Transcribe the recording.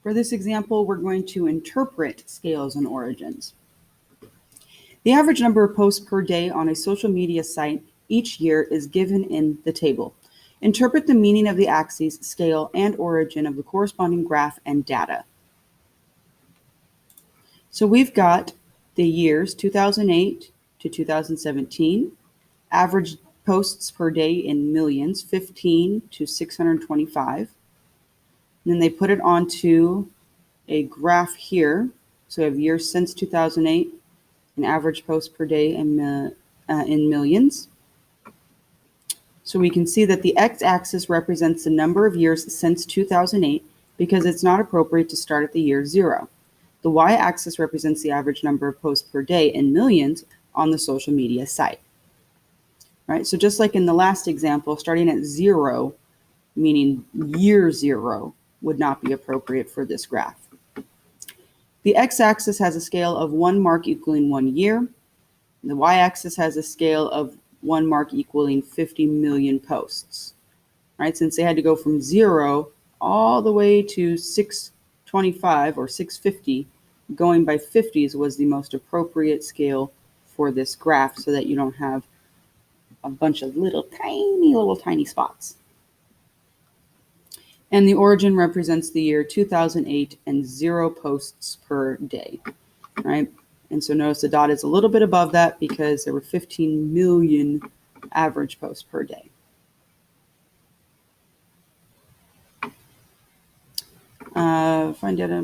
For this example, we're going to interpret scales and origins. The average number of posts per day on a social media site each year is given in the table. Interpret the meaning of the axes, scale, and origin of the corresponding graph and data. So we've got the years 2008 to 2017, average posts per day in millions, 15 to 625. And then they put it onto a graph here. So we have years since 2008, an average post per day in millions. So we can see that the x-axis represents the number of years since 2008 because it's not appropriate to start at the year 0. The y-axis represents the average number of posts per day in millions on the social media site. Right? So just like in the last example, starting at 0, meaning year 0, would not be appropriate for this graph. The x-axis has a scale of 1 mark equaling 1 year. The y-axis has a scale of 1 mark equaling 50 million posts. Right? Since they had to go from 0 all the way to 625 or 650, going by 50s was the most appropriate scale for this graph so that you don't have a bunch of little tiny spots. And the origin represents the year 2008 and 0 posts per day, right? And so notice the dot is a little bit above that because there were 15 million average posts per day. Find data.